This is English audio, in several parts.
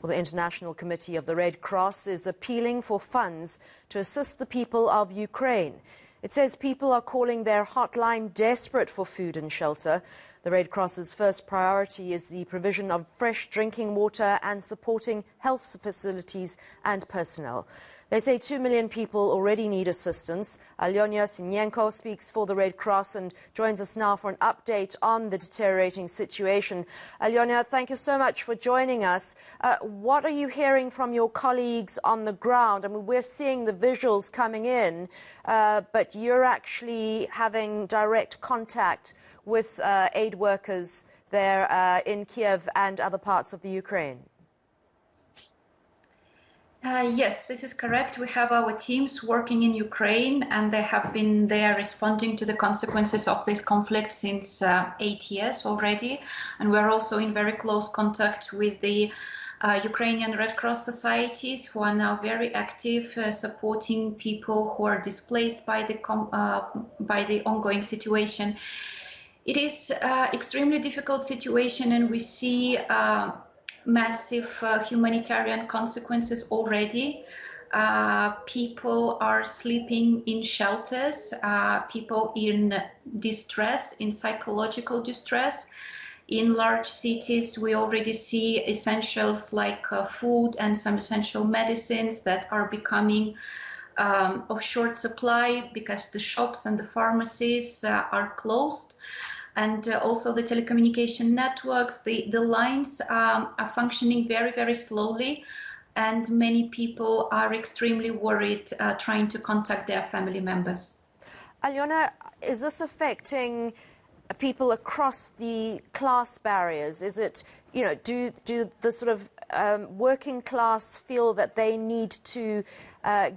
Well, the International Committee of the Red Cross is appealing for funds to assist the people of Ukraine. It says people are calling their hotline desperate for food and shelter. The Red Cross's first priority is the provision of fresh drinking water and supporting health facilities and personnel. They say 2 million people already need assistance. Alyona Synenko speaks for the Red Cross and joins us now for an update on the deteriorating situation. Alyona, thank you so much for joining us. What are you hearing from your colleagues on the ground? I mean, we're seeing the visuals coming in, but you're actually having direct contact with aid workers there in Kiev and other parts of the Ukraine. Yes, this is correct. We have our teams working in Ukraine, and they have been there responding to the consequences of this conflict since 8 years already. And we're also in very close contact with the Ukrainian Red Cross societies, who are now very active, supporting people who are displaced by the ongoing situation. It is an extremely difficult situation, and we see massive humanitarian consequences already. People are sleeping in shelters, people in distress, in psychological distress. In large cities, we already see essentials like food and some essential medicines that are becoming of short supply because the shops and the pharmacies are closed. And also the telecommunication networks, the lines are functioning very, very slowly, and many people are extremely worried trying to contact their family members. Alyona, is this affecting people across the class barriers? Is it, you know, do the sort of working class feel that they need to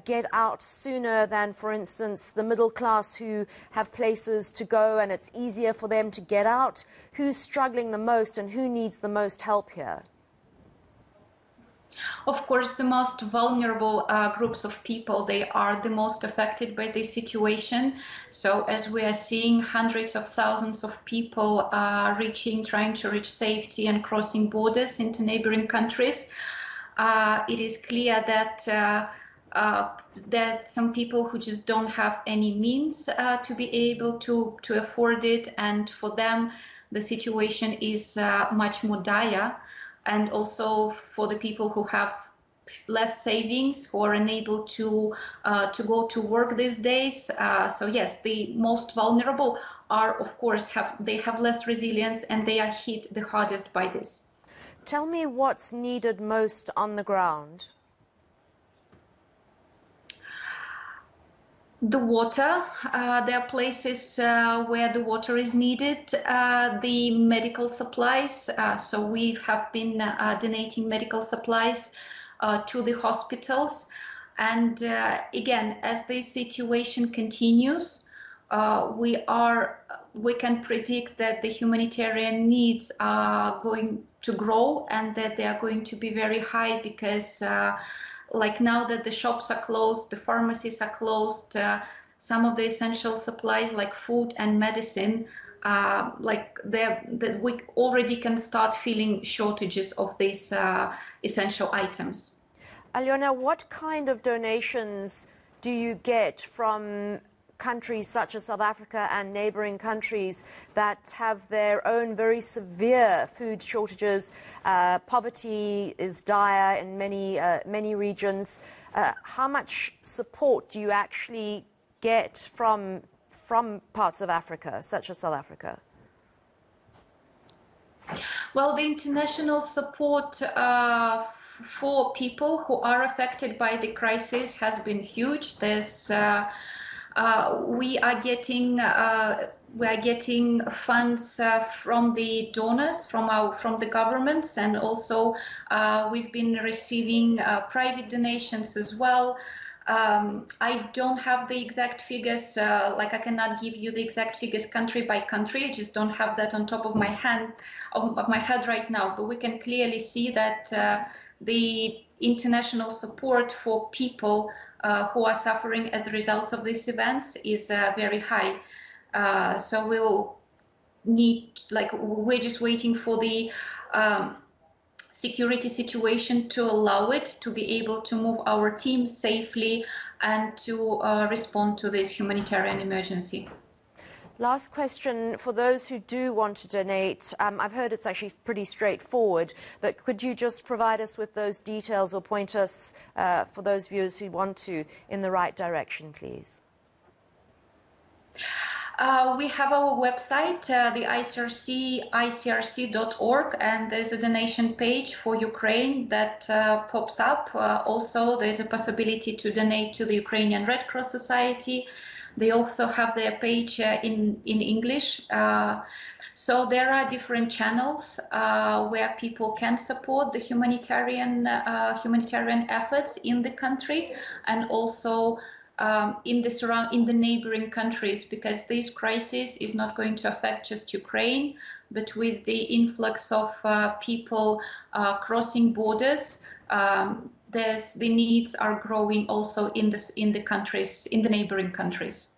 get out sooner than, for instance, the middle class who have places to go and it's easier for them to get out? Who's struggling the most and who needs the most help here? Of course, the most vulnerable groups of people, they are the most affected by this situation. So as we are seeing hundreds of thousands of people trying to reach safety and crossing borders into neighboring countries, it is clear that some people who just don't have any means to be able to afford it, and for them the situation is much more dire. And also for the people who have less savings, who are unable to go to work these days. So yes, the most vulnerable are, of course, they have less resilience, and they are hit the hardest by this. Tell me what's needed most on the ground. The water, there are places where the water is needed, the medical supplies, so we have been donating medical supplies to the hospitals. And again, as the situation continues, we can predict that the humanitarian needs are going to grow and that they are going to be very high, because like now that the shops are closed, the pharmacies are closed, some of the essential supplies like food and medicine, we already can start feeling shortages of these essential items. Alyona, what kind of donations do you get from countries such as South Africa and neighboring countries that have their own very severe food shortages? Poverty is dire in many regions. How much support do you actually get from parts of Africa, such as South Africa? Well, the international support for people who are affected by the crisis has been huge. There's we are getting funds from the donors, from the governments, and also we've been receiving private donations as well. I don't have the exact figures, like I cannot give you the exact figures country by country. I just don't have that on top of my head right now. But we can clearly see that the international support for people who are suffering as the results of these events is very high. So we'll need, we're just waiting for the security situation to allow it to be able to move our team safely and to respond to this humanitarian emergency. Last question, for those who do want to donate, I've heard it's actually pretty straightforward, but could you just provide us with those details or point us, for those viewers who want to, in the right direction, please? We have our website, the icrc.org, and there's a donation page for Ukraine that pops up. Also, there's a possibility to donate to the Ukrainian Red Cross Society. They also have their page in English. So there are different channels where people can support the humanitarian efforts in the country, and also in the neighboring countries, because this crisis is not going to affect just Ukraine, but with the influx of people crossing borders, the needs are growing also in the countries, in the neighboring countries.